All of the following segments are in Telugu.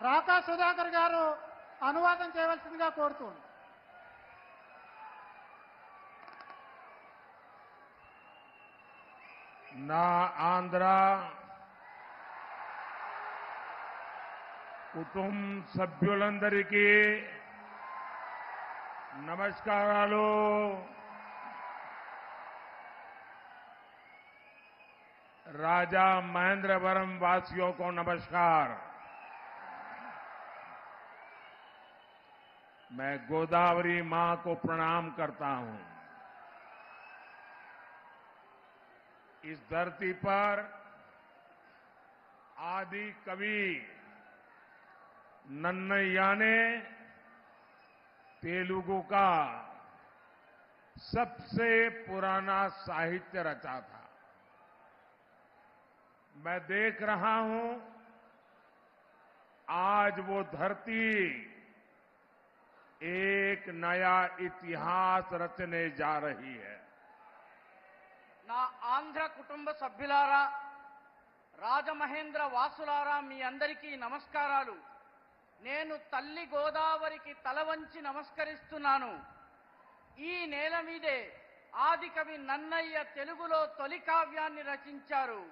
రాకా సుధాకర్ గారు అనువాదం చేయవలసిందిగా కోరుతున్నాను. నా ఆంధ్ర కుటుంబ సభ్యులందరికీ నమస్కారాలు. राजा महेंद्रवरम वासियों को नमस्कार. मैं गोदावरी मां को प्रणाम करता हूं. इस धरती पर आदि कवि नन्नय्या ने तेलुगु का सबसे पुराना साहित्य रचा था. मैं देख रहा हूं आज वो धरती एक नया इतिहास रचने जा रही है. నా ఆంధ్ర కుటుంబ సభ్యులారా, రాజమహేంద్ర వాసులారా, మీ అందరికీ నమస్కారాలు. నేను తల్లి గోదావరికి తల వంచి నమస్కరిస్తున్నాను. ఈ నేల మీదే ఆదికవి నన్నయ్య తెలుగులో తొలి కావ్యాన్ని రచించారు.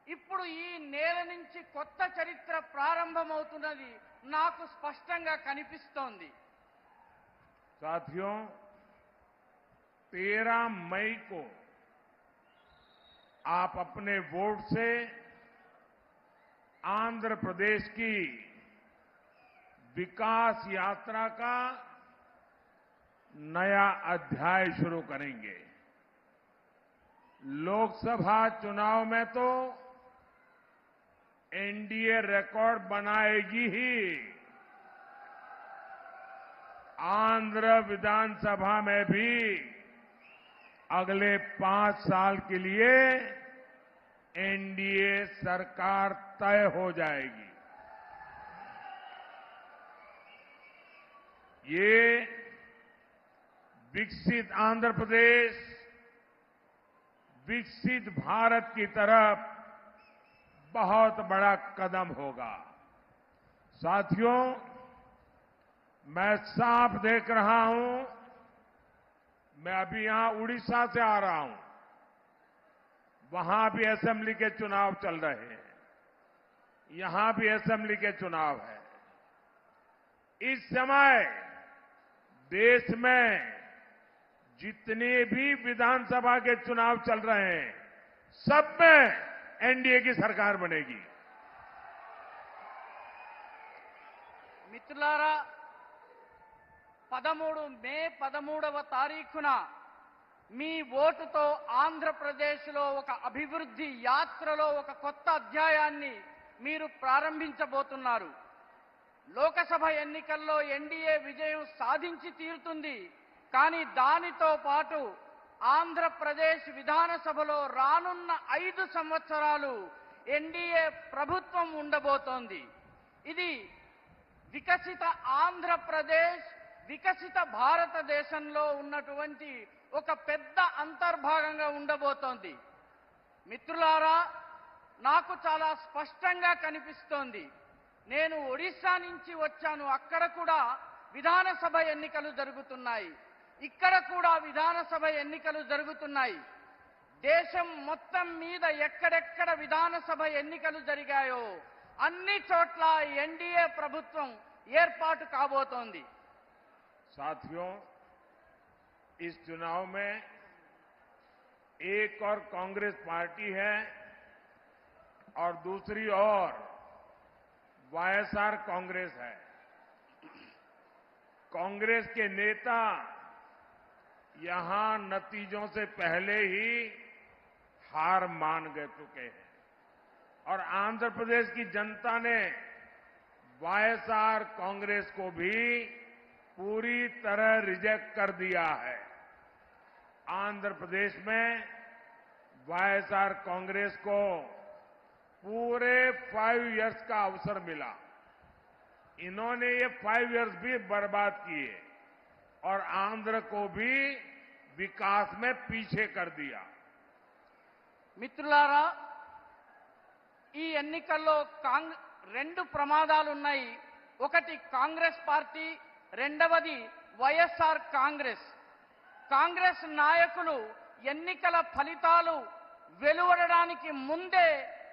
ఇప్పుడు ఈ నేల నుంచి కొత్త చరిత్ర ప్రారంభమవుతున్నది నాకు స్పష్టంగా కనిపిస్తోంది. साथियों, 13 मई को आप अपने वोट से आंध्र प्रदेश की विकास यात्रा का नया अध्याय शुरू करेंगे. लोकसभा चुनाव में तो एनडीए रिकॉर्ड बनाएगी ही. आंध्र विधानसभा में भी अगले 5 साल के लिए एनडीए सरकार तय हो जाएगी. ये विकसित आंध्र प्रदेश, विकसित भारत की तरफ बहुत बड़ा कदम होगा. साथियों, मैं साफ देख रहा हूं, मैं अभी यहां उड़ीसा से आ रहा हूं. वहां भी असेंबली के चुनाव चल रहे हैं, यहां भी असेंबली के चुनाव है. इस समय देश में जितने भी विधानसभा के चुनाव चल रहे हैं, सब में एनडीए की सरकार बनेगी. మిత్రులారా, మే 13వ తారీఖున మీ ఓటుతో ఆంధ్రప్రదేశ్లో ఒక అభివృద్ధి యాత్రలో ఒక కొత్త అధ్యాయాన్ని మీరు ప్రారంభించబోతున్నారు. లోకసభ ఎన్నికల్లో ఎన్డీఏ విజయం సాధించి తీరుతుంది. కానీ దానితో పాటు ఆంధ్రప్రదేశ్ విధానసభలో రానున్న 5 సంవత్సరాలు ఎన్డీఏ ప్రభుత్వం ఉండబోతోంది. ఇది వికసిత ఆంధ్రప్రదేశ్, వికసిత భారతదేశంలో ఉన్నటువంటి ఒక పెద్ద అంతర్భాగంగా ఉండబోతోంది. మిత్రులారా, నాకు చాలా స్పష్టంగా కనిపిస్తోంది. నేను ఒడిశా నుంచి వచ్చాను. అక్కడ కూడా విధానసభ ఎన్నికలు జరుగుతున్నాయి. ఇక్కడ కూడా విధానసభ ఎన్నికలు జరుగుతున్నాయి. దేశం మొత్తం మీద ఎక్కడెక్కడ విధానసభ ఎన్నికలు జరిగాయో అన్ని చోట్ల ఎన్డీఏ ప్రభుత్వం ఏర్పాటు కాబోతోంది. साथियों, इस चुनाव में एक और कांग्रेस पार्टी है और दूसरी ओर वाईएसआर कांग्रेस है. कांग्रेस के नेता यहां नतीजों से पहले ही हार मान गए चुके हैं और आंध्र प्रदेश की जनता ने वाईएसआर कांग्रेस को भी पूरी तरह रिजेक्ट कर दिया है. आंध्र प्रदेश में वाईएसआर कांग्रेस को पूरे 5 इयर्स का अवसर मिला. इन्होंने ये 5 इयर्स भी बर्बाद किए और आंध्र को भी विकास में पीछे कर दिया. మిత్రులారా, ఈ ఎన్నికల్లో రెండు ప్రమాదాలున్నాయి. ఒకటి కాంగ్రెస్ పార్టీ, రెండవది వైఎస్ఆర్ కాంగ్రెస్. కాంగ్రెస్ నాయకులు ఎన్నికల ఫలితాలు వెలువడడానికి ముందే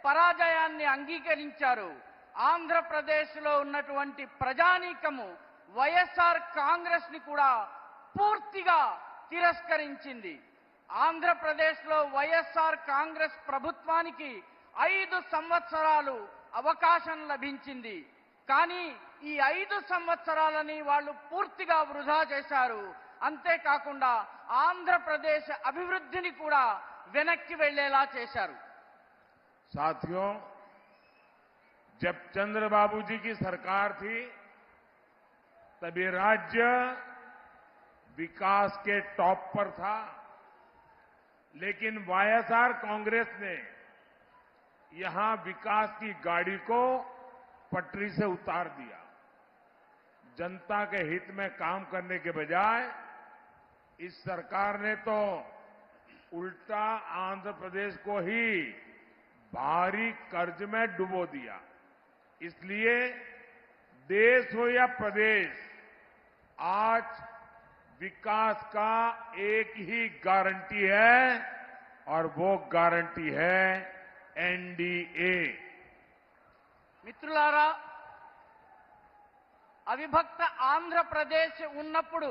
పరాజయాన్ని అంగీకరించారు. ఆంధ్రప్రదేశ్లో ఉన్నటువంటి ప్రజానీకము వైఎస్ఆర్ కాంగ్రెస్ ని కూడా పూర్తిగా తిరస్కరించింది. ఆంధ్రప్రదేశ్లో వైఎస్ఆర్ కాంగ్రెస్ ప్రభుత్వానికి 5 సంవత్సరాలు అవకాశం లభించింది. కానీ ఈ 5 సంవత్సరాలని వాళ్ళు పూర్తిగా వృధా చేశారు. అంతేకాకుండా ఆంధ్రప్రదేశ్ అభివృద్ధిని కూడా వెనక్కి వెళ్లేలా చేశారు. साथियों, जब चंद्रबाबू जी की सरकार थी तभी राज्य विकास के टॉप पर था, लेकिन वाईएसआर कांग्रेस ने यहां विकास की गाड़ी को पटरी से उतार दिया। जनता के हित में काम करने के बजाय इस सरकार ने तो उल्टा आंध्र प्रदेश को ही भारी कर्ज में डुबो दिया। इसलिए देश हो या प्रदेश, आज विकास का एक ही गारंटी है और वो गारंटी है एनडीए। మిత్రులారా, అవిభక్త ఆంధ్రప్రదేశ్ ఉన్నప్పుడు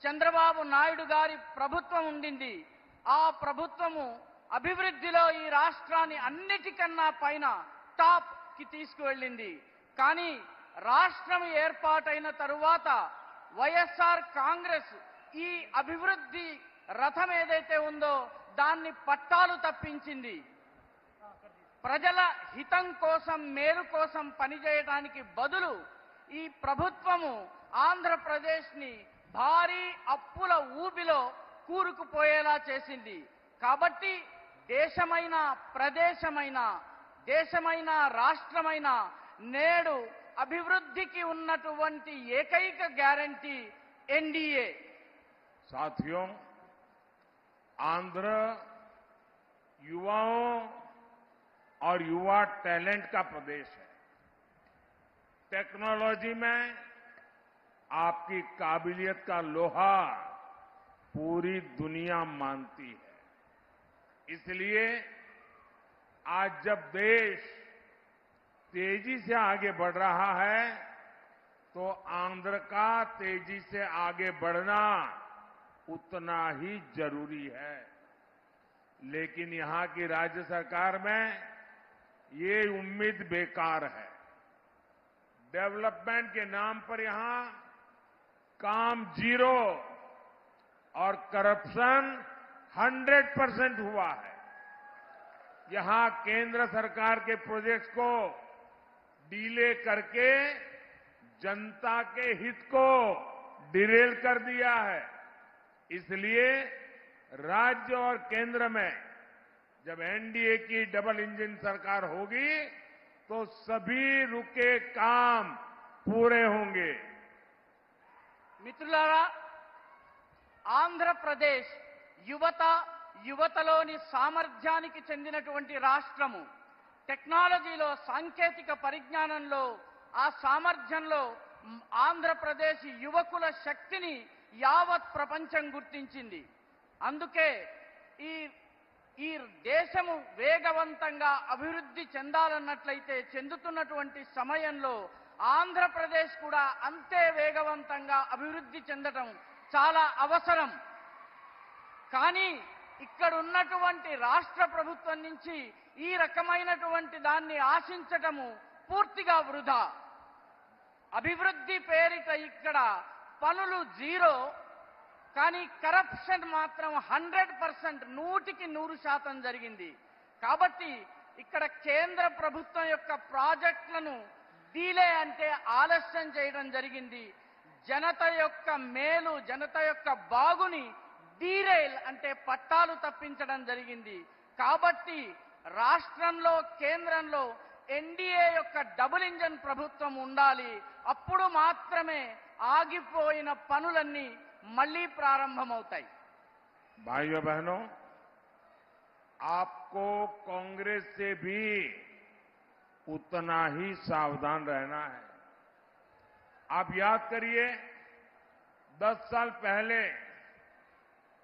చంద్రబాబు నాయుడు గారి ప్రభుత్వం ఉండింది. ఆ ప్రభుత్వము అభివృద్ధిలో ఈ రాష్ట్రాన్ని అన్నిటికన్నా పైన టాప్ కి తీసుకువెళ్ళింది. కానీ రాష్ట్రం ఏర్పాటైన తరువాత వైఎస్ఆర్ కాంగ్రెస్ ఈ అభివృద్ధి రథం ఏదైతే ఉందో దాన్ని పట్టాలు తప్పించింది. ప్రజల హితం కోసం, మేలు కోసం పనిచేయడానికి బదులు ఈ ప్రభుత్వము ఆంధ్రప్రదేశ్ ని భారీ అప్పుల ఊబిలో కూరుకుపోయేలా చేసింది. కాబట్టి దేశమైన, ప్రదేశమైన, దేశమైన, రాష్ట్రమైన నేడు అభివృద్ధికి ఉన్నటువంటి ఏకైక గ్యారంటీ ఎన్డీఏ. साथियों, आंध्र युवाओं और युवा टैलेंट का प्रदेश है। टेक्नोलॉजी में आपकी काबिलियत का लोहा पूरी दुनिया मानती है। इसलिए आज जब देश तेजी से आगे बढ़ रहा है तो आंध्र का तेजी से आगे बढ़ना उतना ही जरूरी है। लेकिन यहां की राज्य सरकार में ये उम्मीद बेकार है। डेवलपमेंट के नाम पर यहां काम 0 और करप्शन 100% हुआ है। यहां केंद्र सरकार के प्रोजेक्ट्स को डीले करके जनता के हित को डिरेल कर दिया है। इसलिए राज्य और केंद्र में जब एनडीए की डबल इंजन सरकार होगी तो सभी रुके काम पूरे होंगे। మిత్రులారా, ఆంధ్రప్రదేశ్ యువతలోని సామర్థ్యానికి చెందినటువంటి రాష్ట్రము. టెక్నాలజీలో, సాంకేతిక పరిజ్ఞానంలో, ఆ సామర్థ్యంలో ఆంధ్రప్రదేశ్ యువకుల శక్తిని యావత్ ప్రపంచం గుర్తించింది. అందుకే ఈ దేశము వేగవంతంగా అభివృద్ధి చెందాలన్నట్లయితే చెందుతున్నటువంటి సమయంలో ఆంధ్రప్రదేశ్ కూడా అంతే వేగవంతంగా అభివృద్ధి చెందడం చాలా అవసరం. కానీ ఇక్కడ ఉన్నటువంటి రాష్ట్ర ప్రభుత్వం నుంచి ఈ రకమైనటువంటి దాన్ని ఆశించటము పూర్తిగా వృధా. అభివృద్ధి పేరిట ఇక్కడ పనులు 0, కానీ కరప్షన్ మాత్రం 100%, 100% జరిగింది. కాబట్టి ఇక్కడ కేంద్ర ప్రభుత్వం యొక్క ప్రాజెక్టులను డీలే అంటే ఆలస్యం చేయడం జరిగింది. జనత యొక్క మేలు, జనత యొక్క బాగుని డీరైల్ అంటే పట్టాలు తప్పించడం జరిగింది. కాబట్టి రాష్ట్రంలో, కేంద్రంలో ఎన్డీఏ యొక్క డబుల్ ఇంజన్ ప్రభుత్వం ఉండాలి. అప్పుడు మాత్రమే ఆగిపోయిన పనులన్నీ మళ్ళీ ప్రారంభమవుతాయి. भाइयों बहनों, आपको कांग्रेस से भी उतना ही सावधान रहना है। आप याद करिए, 10 साल पहले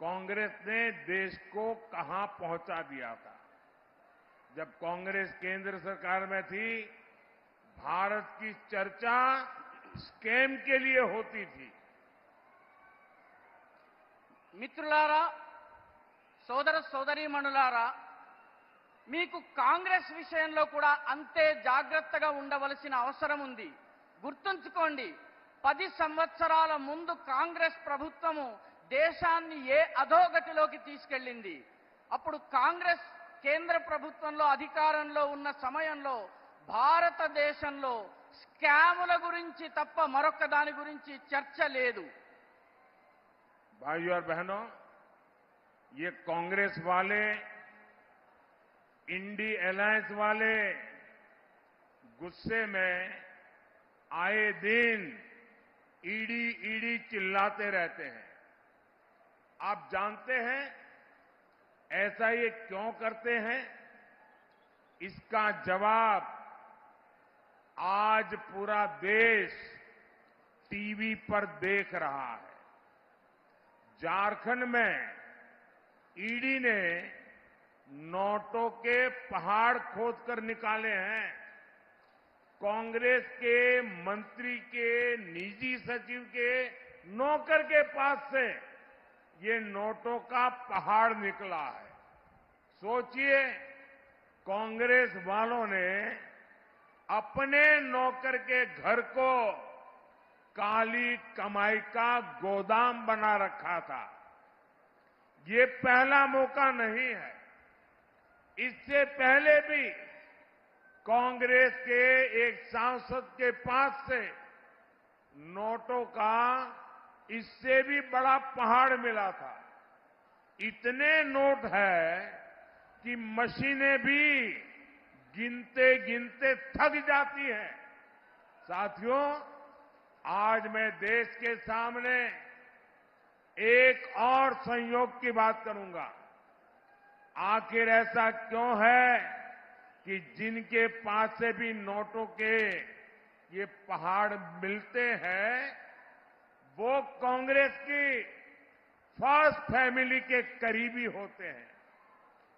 कांग्रेस ने देश को कहां पहुंचा दिया था। जब कांग्रेस केंद्र सरकार में थी, भारत की चर्चा स्कैम के लिए होती थी। మిత్రులారా, సోదర సోదరీమణులారా, మీకు కాంగ్రెస్ విషయంలో కూడా అంతే జాగ్రత్తగా ఉండవలసిన అవసరం ఉంది. గుర్తుంచుకోండి, 10 సంవత్సరాల ముందు కాంగ్రెస్ ప్రభుత్వము దేశాన్ని ఏ అధోగతిలోకి తీసుకెళ్లింది. అప్పుడు కాంగ్రెస్ కేంద్ర ప్రభుత్వంలో అధికారంలో ఉన్న సమయంలో భారతదేశంలో స్కాముల గురించి తప్ప మరొక దాని గురించి చర్చ లేదు. भाइयों और बहनों, ये कांग्रेस वाले, इंडी अलायंस वाले गुस्से में आए दिन ईडी ईडी चिल्लाते रहते हैं। आप जानते हैं ऐसा ये क्यों करते हैं? इसका जवाब आज पूरा देश टीवी पर देख रहा है। झारखंड में ईडी ने नोटों के पहाड़ खोदकर निकाले हैं। कांग्रेस के मंत्री के निजी सचिव के नौकर के पास से ये नोटों का पहाड़ निकला है। सोचिए, कांग्रेस वालों ने अपने नौकर के घर को काली कमाई का गोदाम बना रखा था। ये पहला मौका नहीं है। इससे पहले भी कांग्रेस के एक सांसद के पास से नोटों का इससे भी बड़ा पहाड़ मिला था। इतने नोट है कि मशीनें भी गिनते गिनते थक जाती हैं। साथियों, आज मैं देश के सामने एक और संयोग की बात करूंगा। आखिर ऐसा क्यों है कि जिनके पास से भी नोटों के ये पहाड़ मिलते हैं, वो कांग्रेस की फर्स्ट फैमिली के करीबी होते हैं?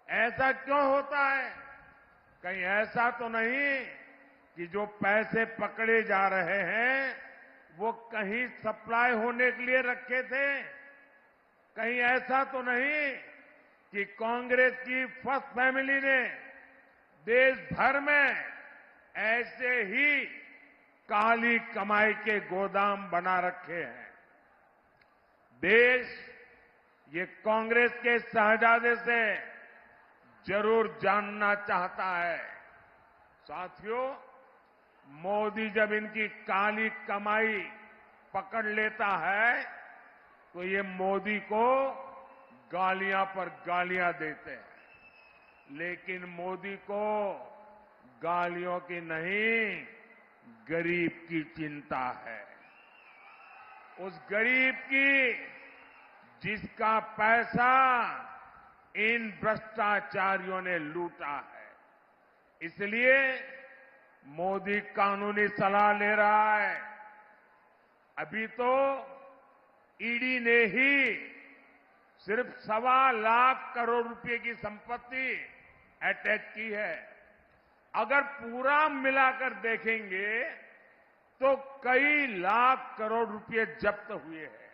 ऐसा क्यों होता है? कहीं ऐसा तो नहीं कि जो पैसे पकड़े जा रहे हैं वो कहीं सप्लाई होने के लिए रखे थे? कहीं ऐसा तो नहीं कि कांग्रेस की फर्स्ट फैमिली ने देश भर में ऐसे ही काली कमाई के गोदाम बना रखे हैं? देश ये कांग्रेस के शहजादे से जरूर जानना चाहता है। साथियों, मोदी जब इनकी काली कमाई पकड़ लेता है तो ये मोदी को गालियां पर गालियां देते हैं। लेकिन मोदी को गालियों की नहीं, गरीब की चिंता है। उस गरीब की जिसका पैसा इन भ्रष्टाचारियों ने लूटा है। इसलिए मोदी कानूनी सलाह ले रहा है। अभी तो ईडी ने ही सिर्फ 1.25 लाख करोड़ रुपए की संपत्ति अटैच की है। अगर पूरा मिलाकर देखेंगे तो कई लाख करोड़ रुपए जब्त हुए हैं।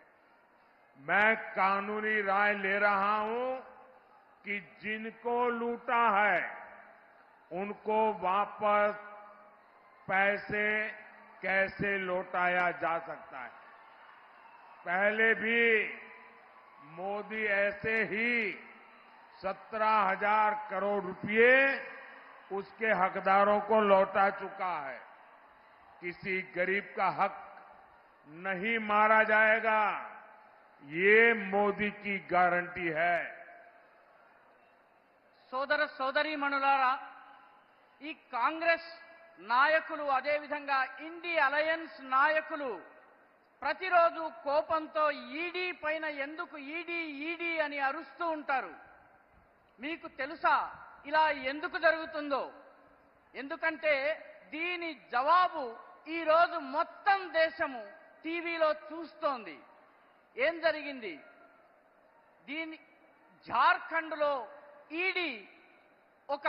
मैं कानूनी राय ले रहा हूं कि जिनको लूटा है उनको वापस पैसे कैसे लौटाया जा सकता है। पहले भी मोदी ऐसे ही 17,000 करोड़ रुपए उसके हकदारों को लौटा चुका है। किसी गरीब का हक नहीं मारा जाएगा, ये मोदी की गारंटी है। సోదర సోదరీమణులారా, ఈ కాంగ్రెస్ నాయకులు, అదేవిధంగా ఇండి అలయన్స్ నాయకులు ప్రతిరోజు కోపంతో ఈడీ పైన ఎందుకు ఈడీ ఈడీ అని అరుస్తూ ఉంటారు. మీకు తెలుసా ఇలా ఎందుకు జరుగుతుందో? ఎందుకంటే దీని జవాబు ఈరోజు మొత్తం దేశము టీవీలో చూస్తోంది. ఏం జరిగింది? జార్ఖండ్లో ఈడీ ఒక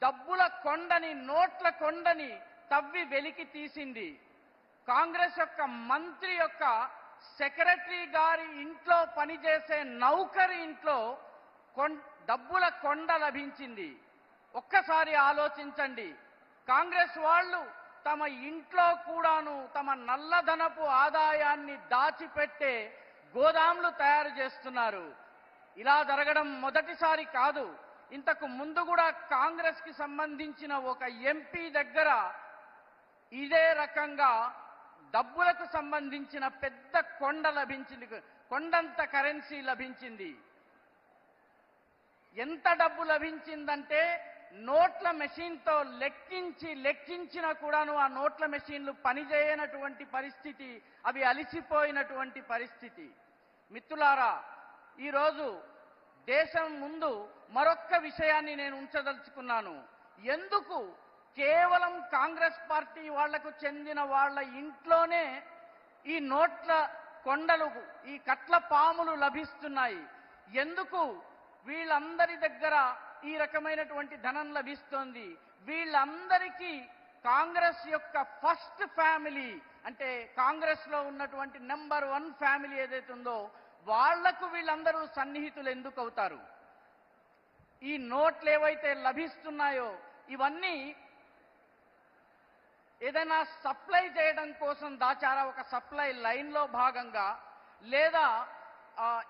డబ్బుల కొండని, నోట్ల కొండని తవ్వి వెలికి తీసింది. కాంగ్రెస్ యొక్క మంత్రి యొక్క సెక్రటరీ గారి ఇంట్లో పనిచేసే నౌకరి ఇంట్లో డబ్బుల కొండ లభించింది. ఒక్కసారి ఆలోచించండి. కాంగ్రెస్ వాళ్ళు తమ ఇంట్లో కూడాను తమ నల్లధనపు ఆదాయాన్ని దాచిపెట్టే గోదాంలు తయారు చేస్తున్నారు. ఇలా జరగడం మొదటిసారి కాదు. ఇంతకు ముందు కూడా కాంగ్రెస్ కి సంబంధించిన ఒక ఎంపీ దగ్గర ఇదే రకంగా డబ్బులకు సంబంధించిన పెద్ద కొండ లభించింది. కొండంత కరెన్సీ లభించింది. ఎంత డబ్బు లభించిందంటే నోట్ల మెషిన్తో లెక్కించినా కూడాను ఆ నోట్ల మెషిన్లు పనిచేయనటువంటి పరిస్థితి, అవి అలిసిపోయినటువంటి పరిస్థితి. మిత్రులారా, ఈరోజు దేశం ముందు మరొక్క విషయాన్ని నేను ఉంచదలుచుకున్నాను. ఎందుకు కేవలం కాంగ్రెస్ పార్టీ వాళ్లకు చెందిన వాళ్ళ ఇంట్లోనే ఈ నోట్ల కొండలు, ఈ కట్ల పాములు లభిస్తున్నాయి? ఎందుకు వీళ్ళందరి దగ్గర ఈ రకమైనటువంటి ధనం లభిస్తోంది? వీళ్ళందరికీ కాంగ్రెస్ యొక్క ఫస్ట్ ఫ్యామిలీ, అంటే కాంగ్రెస్ లో ఉన్నటువంటి నెంబర్ 1 ఫ్యామిలీ ఏదైతే ఉందో వాళ్లకు వీళ్ళందరూ సన్నిహితులు ఎందుకు అవుతారు? ఈ నోట్లు ఏవైతే లభిస్తున్నాయో ఇవన్నీ ఏదైనా సప్లై చేయడం కోసం దాచారా? ఒక సప్లై లైన్లో భాగంగా, లేదా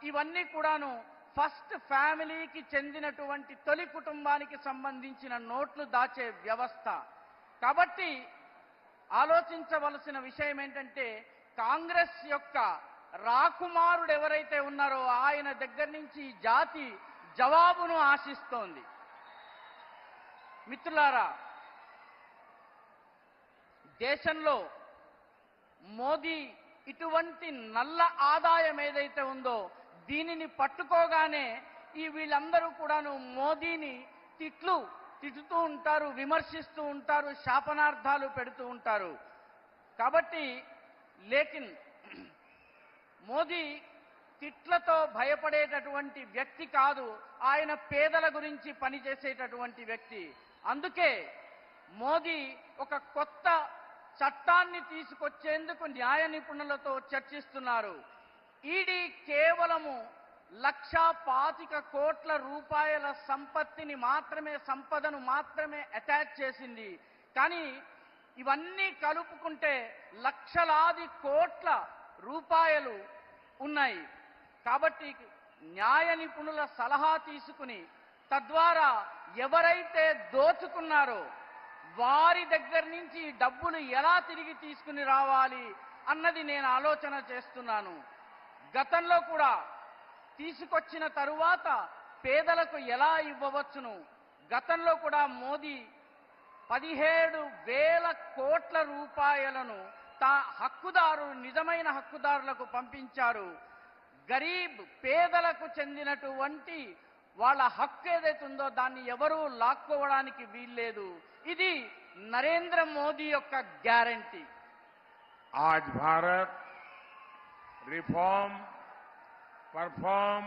ఇవన్నీ కూడాను ఫస్ట్ ఫ్యామిలీకి చెందినటువంటి తొలి కుటుంబానికి సంబంధించిన నోట్లు దాచే వ్యవస్థ. కాబట్టి ఆలోచించవలసిన విషయం ఏంటంటే, కాంగ్రెస్ యొక్క రాకుమారుడు ఎవరైతే ఉన్నారో ఆయన దగ్గర నుంచి ఈ జాతి జవాబును ఆశిస్తోంది. మిత్రులారా, దేశంలో మోదీ ఇటువంటి నల్ల ఆదాయం ఏదైతే ఉందో దీనిని పట్టుకోగానే వీళ్ళందరూ కూడాను మోదీని తిట్టుతూ ఉంటారు, విమర్శిస్తూ ఉంటారు, శాపనార్థాలు పెడుతూ ఉంటారు. కాబట్టి లేకిన్ మోదీ తిట్లతో భయపడేటటువంటి వ్యక్తి కాదు. ఆయన పేదల గురించి పనిచేసేటటువంటి వ్యక్తి. అందుకే మోదీ ఒక కొత్త చట్టాన్ని తీసుకొచ్చేందుకు న్యాయ నిపుణులతో చర్చిస్తున్నారు. ఈడీ కేవలము 1,25 కోట్ల రూపాయల సంపదను మాత్రమే అటాచ్ చేసింది. కానీ ఇవన్నీ కలుపుకుంటే లక్షలాది కోట్ల రూపాయలు ఉన్నాయి. కాబట్టి న్యాయ నిపుణుల సలహా తీసుకుని తద్వారా ఎవరైతే దోచుకున్నారో వారి దగ్గర నుంచి డబ్బులు ఎలా తిరిగి తీసుకుని రావాలి అన్నది నేను ఆలోచన చేస్తున్నాను. గతంలో కూడా తీసుకొచ్చిన తరువాత పేదలకు ఎలా ఇవ్వవచ్చును? గతంలో కూడా మోదీ 17,000 కోట్ల రూపాయలను నిజమైన హక్కుదారులకు పంపించారు. గరీబ్ పేదలకు చెందినటువంటి వాళ్ళ హక్కు ఏదైతే ఉందో దాన్ని ఎవరూ లాక్కోవడానికి వీల్లేదు. ఇది నరేంద్ర మోదీ యొక్క గ్యారంటీ. आज Bharat reform, perform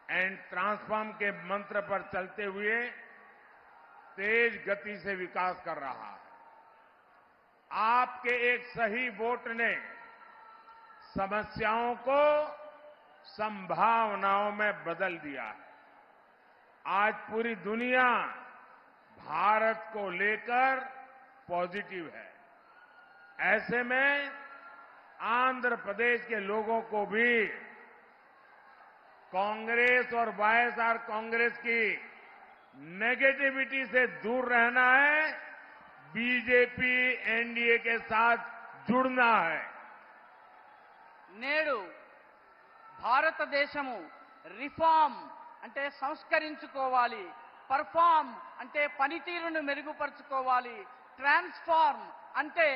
and transform के मंत्र पर चलते हुए तेज गति से विकास कर रहा है। आपके एक सही वोट ने समस्याओं को संभावनाओं में बदल दिया है। आज पूरी दुनिया भारत को लेकर पॉजिटिव है। ऐसे में आंध्र प्रदेश के लोगों को भी कांग्रेस और वाईएसआर कांग्रेस की नेगेटिविटी से दूर रहना है, बीजेपी एनडीए के साथ जुड़ना है। నేడు భారతదేశము రిఫార్మ్ అంటే సంస్కరించుకోవాలి, పర్ఫార్మ్ అంటే పనితీరును మెరుగుపరుచుకోవాలి, ట్రాన్స్ఫార్మ్ అంటే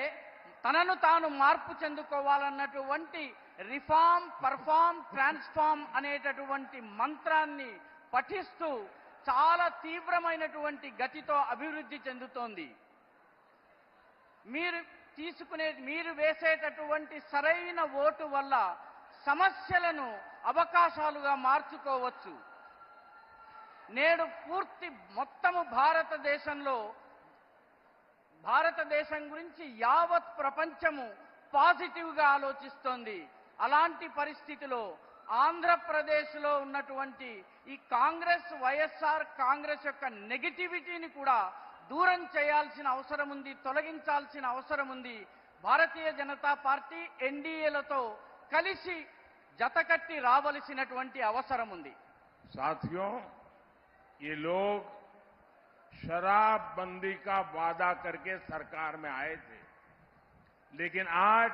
తనను తాను మార్పు చెందుకోవాలన్నటువంటి రిఫార్మ్, పర్ఫార్మ్, ట్రాన్స్ఫార్మ్ అనేటటువంటి మంత్రాన్ని పఠిస్తూ చాలా తీవ్రమైనటువంటి గతితో అభివృద్ధి చెందుతోంది. మీరు వేసేటటువంటి సరైన ఓటు వల్ల సమస్యలను అవకాశాలుగా మార్చుకోవచ్చు. నేడు మొత్తము భారతదేశం గురించి యావత్ ప్రపంచము పాజిటివ్గా ఆలోచిస్తోంది. అలాంటి పరిస్థితిలో ఆంధ్రప్రదేశ్లో ఉన్నటువంటి ఈ వైఎస్ఆర్ కాంగ్రెస్ యొక్క నెగటివిటీని కూడా దూరం చేయాల్సిన అవసరం ఉంది, తొలగించాల్సిన అవసరం ఉంది. భారతీయ జనతా పార్టీ ఎన్డీఏలతో కలిసి జతకట్టి రావలసినటువంటి అవసరం ఉంది. साथियों, ये लोग शराबबंदी का वादा करके सरकार में आए थे, लेकिन आज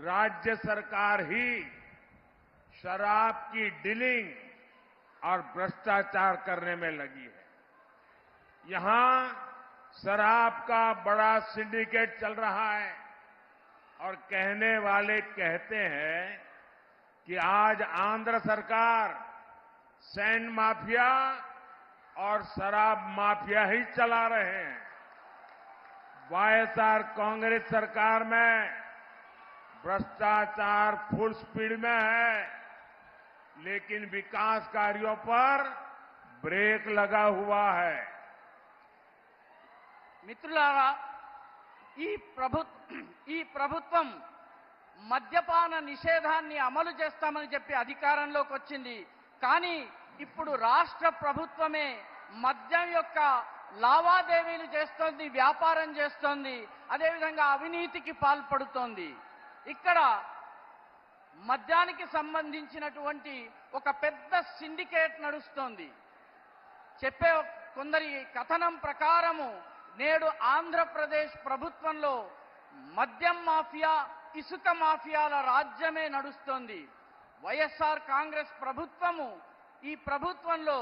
राज्य सरकार ही शराब की डीलिंग और भ्रष्टाचार करने में लगी है। यहां शराब का बड़ा सिंडिकेट चल रहा है और कहने वाले कहते हैं कि आज आंध्र सरकार सैंड माफिया और शराब माफिया ही चला रहे हैं। वाईएसआर कांग्रेस सरकार में भ्रष्टाचार फुल स्पीड में है, लेकिन विकास कार्यों पर ब्रेक लगा हुआ है। మిత్రులారా, ఈ ప్రభుత్వం మద్యపాన నిషేధాన్ని అమలు చేస్తామని చెప్పి అధికారంలోకి వచ్చింది. కానీ ఇప్పుడు రాష్ట్ర ప్రభుత్వమే మద్యం యొక్క లావాదేవీలు చేస్తోంది, వ్యాపారం చేస్తోంది, అదేవిధంగా అవినీతికి పాల్పడుతోంది. ఇక్కడ మద్యానికి సంబంధించినటువంటి ఒక పెద్ద సిండికేట్ నడుస్తోంది. చెప్పే కొందరి కథనం ప్రకారము నేడు ఆంధ్రప్రదేశ్ ప్రభుత్వంలో మద్యం మాఫియా, ఇసుక మాఫియాల రాజ్యమే నడుస్తోంది. వైఎస్ఆర్ కాంగ్రెస్ ప్రభుత్వము ఈ ప్రభుత్వంలో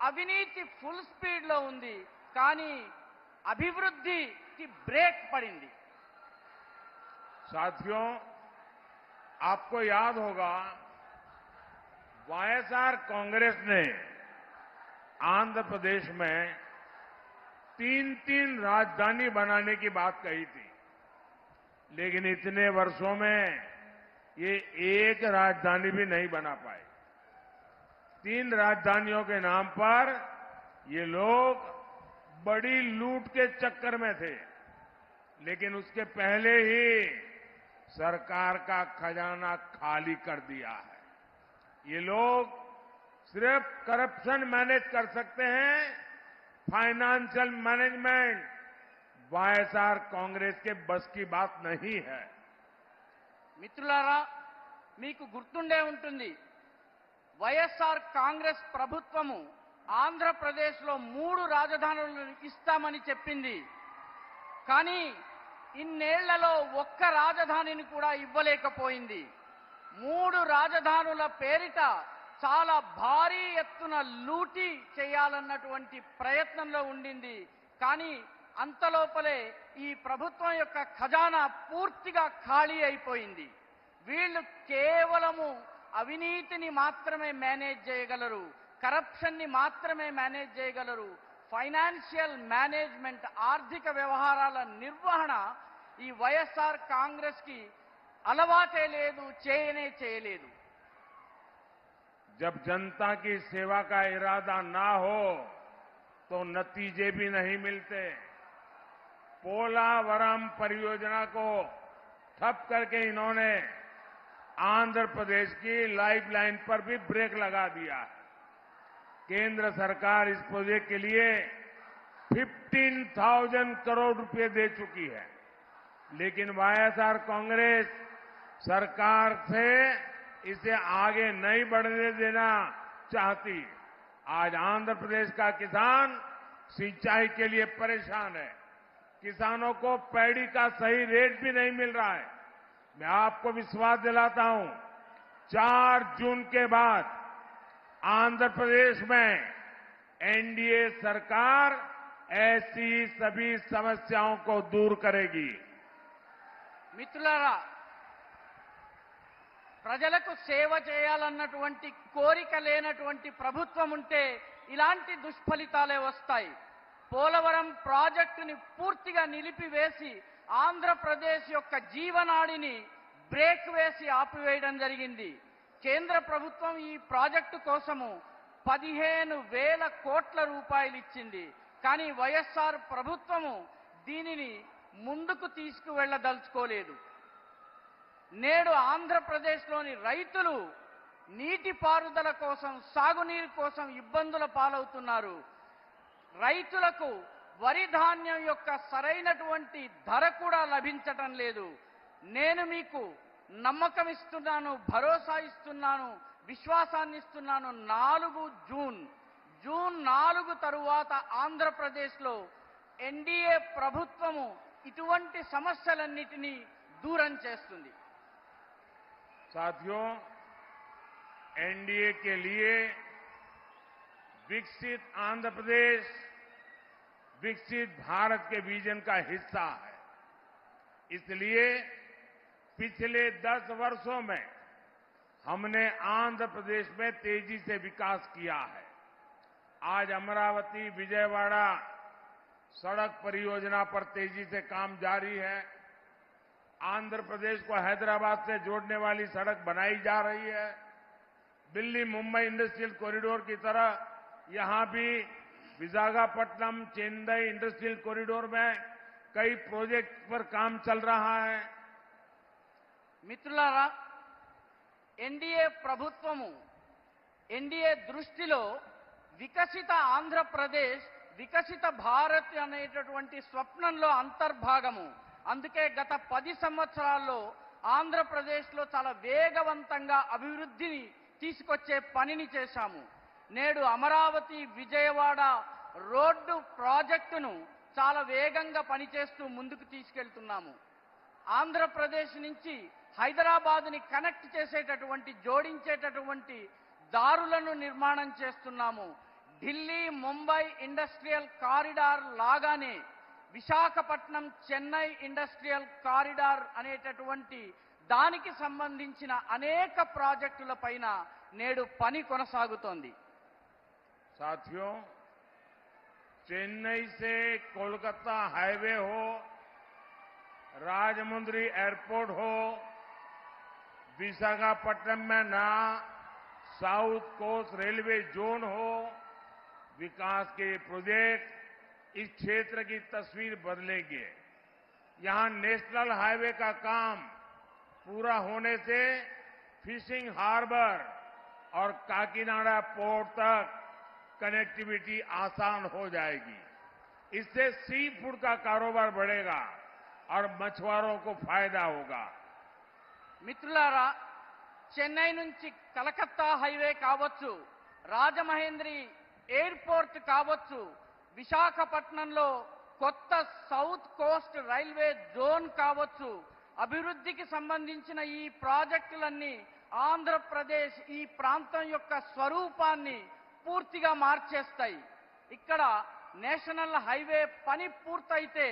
అవినీతి ఫుల్ స్పీడ్ లో ఉంది, కానీ అభివృద్ధికి బ్రేక్ పడింది. साथियों, आपको याद होगा वाईएसआर कांग्रेस ने आंध्र प्रदेश में 3 राजधानी बनाने की बात कही थी, लेकिन इतने वर्षों में ये एक राजधानी भी नहीं बना पाए। 3 राजधानियों के नाम पर ये लोग बड़ी लूट के चक्कर में थे, लेकिन उसके पहले ही सरकार का खजाना खाली कर दिया है। ये लोग सिर्फ करप्शन मैनेज कर सकते हैं, फाइनेंशियल मैनेजमेंट वाईएसआर कांग्रेस के बस की बात नहीं है। మిత్రులారా, మీకు గుర్తుండే ఉంటుంది, వైఎస్ఆర్ కాంగ్రెస్ ప్రభుత్వము ఆంధ్రప్రదేశ్లో 3 రాజధానులను ఇస్తామని చెప్పింది. కానీ ఇన్నేళ్లలో ఒక్క రాజధానిని కూడా ఇవ్వలేకపోయింది. 3 రాజధానుల పేరిట చాలా భారీ ఎత్తున లూటీ చేయాలన్నటువంటి ప్రయత్నంలో ఉండింది. కానీ అంతలోపలే ఈ ప్రభుత్వం యొక్క ఖజానా పూర్తిగా ఖాళీ అయిపోయింది. వీళ్ళు కేవలము అవినీతిని మాత్రమే మేనేజ్ చేయగలరు, కరప్షన్ని మాత్రమే మేనేజ్ చేయగలరు. ఫైనాన్షియల్ మేనేజ్మెంట్, ఆర్థిక వ్యవహారాల నిర్వహణ ఈ వైఎస్ఆర్ కాంగ్రెస్ కి అలవాటే లేదు, చేయలేదు. जब जनता की सेवा का इरादा ना हो तो नतीजे भी नहीं मिलते। पोलावरम परियोजना को ठप करके इन्होंने आंध्र प्रदेश की लाइफलाइन पर भी ब्रेक लगा दिया है। केंद्र सरकार इस प्रोजेक्ट के लिए 15,000 करोड़ रुपए दे चुकी है, लेकिन वाईएसआर कांग्रेस सरकार से इसे आगे नहीं बढ़ने देना चाहती। आज आंध्र प्रदेश का किसान सिंचाई के लिए परेशान है, किसानों को पैडी का सही रेट भी नहीं मिल रहा है। मैं आपको विश्वास दिलाता हूं, 4 जून के बाद आंध्र प्रदेश में एनडीए सरकार ऐसी सभी समस्याओं को दूर करेगी। మిత్రులారా, ప్రజలకు సేవ చేయాలన్నటువంటి కోరిక లేనటువంటి ప్రభుత్వం ఉంటే ఇలాంటి దుష్ఫలితాలే వస్తాయి. పోలవరం ప్రాజెక్టుని పూర్తిగా నిలిపివేసి ఆంధ్రప్రదేశ్ యొక్క జీవనాడిని బ్రేక్ వేసి ఆపివేయడం జరిగింది. కేంద్ర ప్రభుత్వం ఈ ప్రాజెక్టు కోసము 15,000 కోట్ల రూపాయలు ఇచ్చింది. కానీ వైఎస్ఆర్ ప్రభుత్వము దీనిని ముందుకు తీసుకువెళ్లదలుచుకోలేదు. నేడు ఆంధ్రప్రదేశ్లోని రైతులు నీటిపారుదల కోసం, సాగునీరు కోసం ఇబ్బందుల పాలవుతున్నారు. రైతులకు వరి ధాన్యం యొక్క సరైనటువంటి ధర కూడా లభించటం లేదు. నేను మీకు నమ్మకం ఇస్తున్నాను, భరోసా ఇస్తున్నాను, విశ్వాసాన్ని ఇస్తున్నాను. జూన్ 4 తరువాత ఆంధ్రప్రదేశ్లో ఎన్డీఏ ప్రభుత్వము ఇటువంటి సమస్యలన్నిటినీ దూరం చేస్తుంది. साथियों, एनडीए के लिए विकसित आंध्र प्रदेश विकसित भारत के विजन का हिस्सा है। इसलिए पिछले 10 वर्षों में हमने आंध्र प्रदेश में तेजी से विकास किया है। आज अमरावती विजयवाड़ा सड़क परियोजना पर तेजी से काम जारी है। आंध्र प्रदेश को हैदराबाद से जोड़ने वाली सड़क बनाई जा रही है। दिल्ली मुंबई इंडस्ट्रियल कॉरिडोर की तरह यहां भी विशाखापट्टनम चेन्नई इंडस्ट्रियल कॉरिडोर में कई प्रोजेक्ट पर काम चल रहा है। మిత్రులారా, ఎన్డీఏ ప్రభుత్వము, ఎన్డీఏ దృష్టిలో వికసిత ఆంధ్రప్రదేశ్, వికసిత భారత్ అనేటటువంటి స్వప్నంలో అంతర్భాగము. అందుకే గత 10 సంవత్సరాల్లో ఆంధ్రప్రదేశ్లో చాలా వేగవంతంగా అభివృద్ధిని తీసుకొచ్చే పనిని చేశాము. నేడు అమరావతి విజయవాడ రోడ్డు ప్రాజెక్టును చాలా వేగంగా పనిచేస్తూ ముందుకు తీసుకెళ్తున్నాము. ఆంధ్రప్రదేశ్ నుంచి హైదరాబాద్ని కనెక్ట్ చేసేటటువంటి, జోడించేటటువంటి దారులను నిర్మాణం చేస్తున్నాము. ఢిల్లీ ముంబై ఇండస్ట్రియల్ కారిడార్ లాగానే విశాఖపట్నం చెన్నై ఇండస్ట్రియల్ కారిడార్ అనేటటువంటి దానికి సంబంధించిన అనేక ప్రాజెక్టుల పైన నేడు పని కొనసాగుతోంది. साथियों, चेन्नई से कोलकाता हाईवे हो, राजमुंद्री एयरपोर्ट हो, विशाखापट्टनम में नया साउथ कोस्ट रेलवे जोन हो, विकास के प्रोजेक्ट इस क्षेत्र की तस्वीर बदलेंगे। यहां नेशनल हाईवे का काम पूरा होने से फिशिंग हार्बर और काकीनाडा पोर्ट तक कनेक्टिविटी आसान हो जाएगी। इससे सी फूड का कारोबार बढ़ेगा और मछुआरों को फायदा होगा। మిత్రులారా, చెన్నై నుంచి కలకత్తా హైవే కావచ్చు, రాజమహేంద్రి ఎయిర్పోర్ట్ కావచ్చు, విశాఖపట్నంలో కొత్త సౌత్ కోస్ట్ రైల్వే జోన్ కావచ్చు, అభివృద్ధికి సంబంధించిన ఈ ప్రాజెక్టులన్నీ ఆంధ్రప్రదేశ్ ఈ ప్రాంతం యొక్క స్వరూపాన్ని పూర్తిగా మార్చేస్తాయి. ఇక్కడ నేషనల్ హైవే పని పూర్తయితే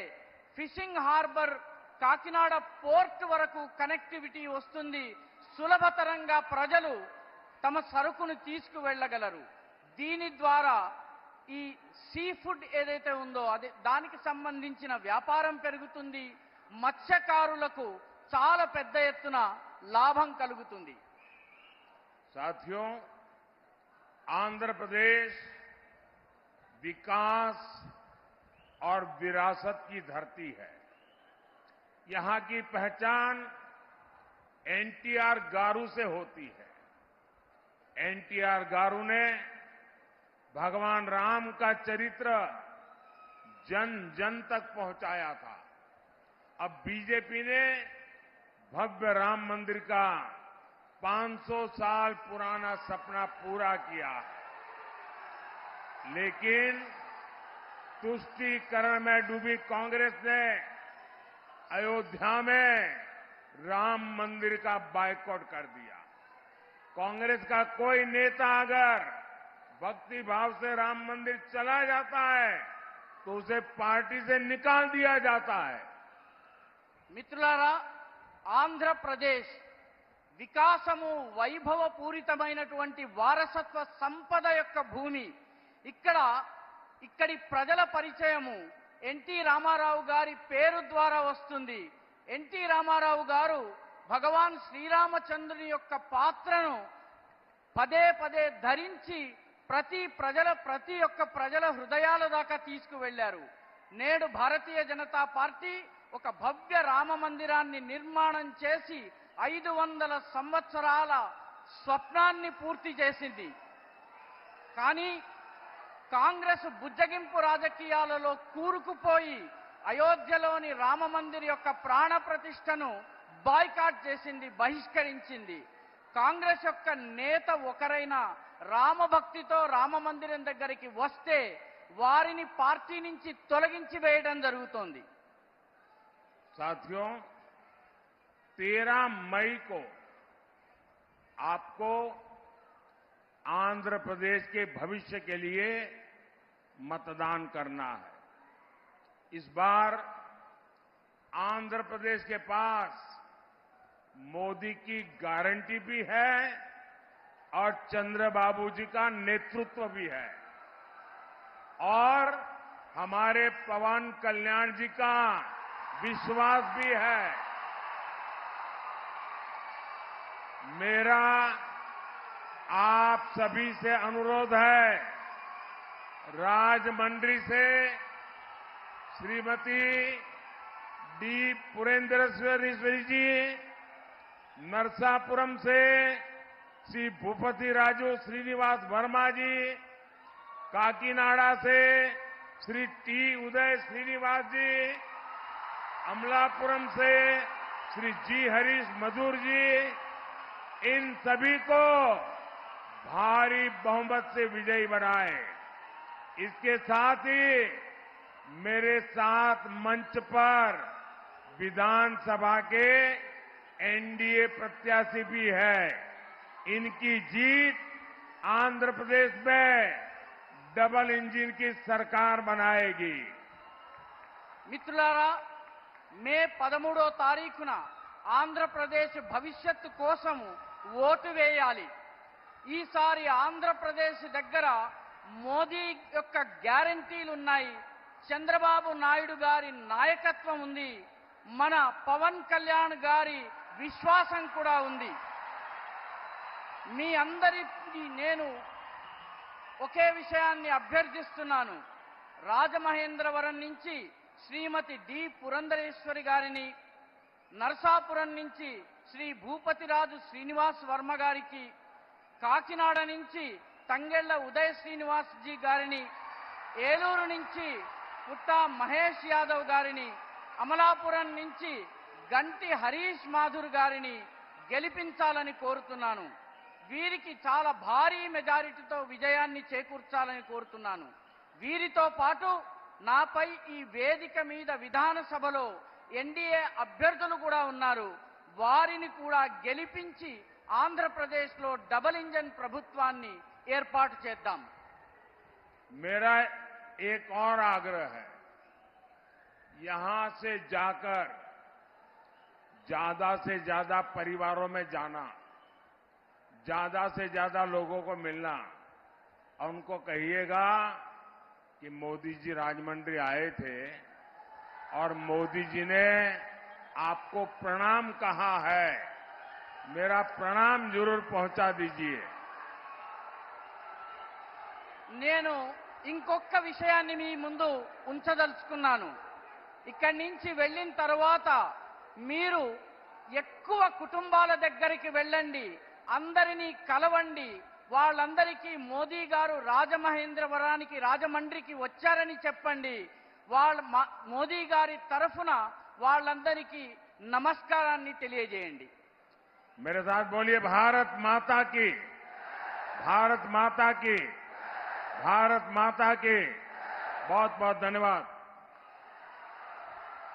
ఫిషింగ్ హార్బర్ కాకినాడ పోర్ట్ వరకు కనెక్టివిటీ వస్తుంది. సులభతరంగా ప్రజలు తమ సరుకును తీసుకువెళ్లగలరు. దీని ద్వారా ఈ సీ ఫుడ్ ఏదైతే ఉందో దానికి సంబంధించిన వ్యాపారం పెరుగుతుంది. మత్స్యకారులకు చాలా పెద్ద ఎత్తున లాభం కలుగుతుంది. साथियों, आंध्र प्रदेश विकास और विरासत की धरती है। यहां की पहचान एनटीआर गारू से होती है। एनटीआर गारू ने भगवान राम का चरित्र जन जन तक पहुंचाया था। अब बीजेपी ने भव्य राम मंदिर का 500 साल पुराना सपना पूरा किया है। लेकिन तुष्टीकरण में डूबी कांग्रेस ने अयोध्या में राम मंदिर का बायकॉट कर दिया। कांग्रेस का कोई नेता अगर भक्ति भाव से राम मंदिर चला जाता है तो उसे पार्टी से निकाल दिया जाता है। మిత్రులారా, ఆంధ్రప్రదేశ్ వికాసము వైభవపూరితమైనటువంటి వారసత్వ సంపద యొక్క భూమి. ఇక్కడి ప్రజల పరిచయము ఎన్టీ రామారావు గారి పేరు ద్వారా వస్తుంది. ఎన్టీ రామారావు గారు భగవాన్ శ్రీరామచంద్రుని యొక్క పాత్రను పదే పదే ధరించి ప్రతి ఒక్క ప్రజల హృదయాల దాకా తీసుకువెళ్లారు. నేడు భారతీయ జనతా పార్టీ ఒక భవ్య రామ మందిరాన్ని నిర్మాణం చేసి 500 సంవత్సరాల స్వప్నాన్ని పూర్తి చేసింది. కానీ కాంగ్రెస్ బుజ్జగింపు రాజకీయాలలో కూరుకుపోయి అయోధ్యలోని రామ మందిర్ యొక్క ప్రాణ ప్రతిష్టను బాయ్కాట్ చేసింది, బహిష్కరించింది. కాంగ్రెస్ యొక్క నేత ఒకరైన రామభక్తితో రామ మందిరం దగ్గరికి వస్తే వారిని పార్టీ నుంచి తొలగించి వేయడం జరుగుతోంది. साथियों, 13 मई को आपको आंध्र प्रदेश के भविष्य के लिए मतदान करना है। इस बार आंध्र प्रदेश के पास मोदी की गारंटी भी है और चंद्रबाबू जी का नेतृत्व भी है और हमारे पवन कल्याण जी का विश्वास भी है। मेरा आप सभी से अनुरोध है, राजमंड्री से श्रीमती डी पुरेंद्रेश्वरी जी, नरसापुरम से श्री भूपति राजू श्रीनिवास वर्मा जी, काकीनाडा से श्री टी उदय श्रीनिवास जी, अमलापुरम से श्री जी हरीश मधुर जी, इन सभी को भारी बहुमत से विजयी बनाए। इसके साथ ही मेरे साथ मंच पर विधानसभा के एनडीए प्रत्याशी भी है। इनकी जीत आंध्र प्रदेश में डबल इंजन की सरकार बनाएगी। మిత్రులారా, మే 13వ తారీఖున ఆంధ్రప్రదేశ్ భవిష్యత్తు కోసము ఓటు వేయాలి. ఈసారి ఆంధ్రప్రదేశ్ దగ్గర మోదీ యొక్క గ్యారంటీలు ఉన్నాయి, చంద్రబాబు నాయుడు గారి నాయకత్వం ఉంది, మన పవన్ కళ్యాణ్ గారి విశ్వాసం కూడా ఉంది. మీ అందరికీ నేను ఒకే విషయాన్ని అభ్యర్థిస్తున్నాను. రాజమహేంద్రవరం నుంచి శ్రీమతి డి పురంధరేశ్వరి గారిని, నరసాపురం నుంచి శ్రీ భూపతిరాజు శ్రీనివాస్ వర్మ గారికి, కాకినాడ నుంచి తంగెళ్ల ఉదయ్ శ్రీనివాస్ జీ గారిని, ఏలూరు నుంచి పుట్టా మహేష్ యాదవ్ గారిని, అమలాపురం నుంచి గంటి హరీష్ మాధుర్ గారిని గెలిపించాలని కోరుతున్నాను. వీరికి చాలా భారీ మెజారిటీతో విజయాన్ని చేకూర్చాలని కోరుతున్నాను. వీరితో పాటు నాపై ఈ వేదిక మీద విధానసభలో ఎన్డీఏ అభ్యర్థులు కూడా ఉన్నారు. వారిని కూడా గెలిపించి ఆంధ్రప్రదేశ్లో డబుల్ ఇంజన్ ప్రభుత్వాన్ని ఏర్పాటు చేద్దాం. मेरा एक और आग्रह है, यहां से जाकर ज्यादा से ज्यादा परिवारों में जाना, ज्यादा से ज्यादा लोगों को मिलना और उनको कहिएगा कि मोदी जी राजमंड्री आए थे और मोदी जी ने आपको प्रणाम कहा है, मेरा प्रणाम जरूर पहुंचा दीजिए। నేను ఇంకొక విషయాన్ని మీ ముందు ఉంచదలుచుకున్నాను. ఇక్కడి నుంచి వెళ్ళిన తర్వాత మీరు ఎక్కువ కుటుంబాల దగ్గరికి వెళ్ళండి, అందరినీ కలవండి, వాళ్ళందరికీ మోదీ గారు రాజమహేంద్రవరానికి రాజమండ్రికి వచ్చారని చెప్పండి. మోదీ గారి తరఫున వాళ్ళందరికీ నమస్కారాన్ని తెలియజేయండి. मेरे साथ बोलिए, भारत माता की, भारत माता की, भारत माता की। बहुत बहुत धन्यवाद।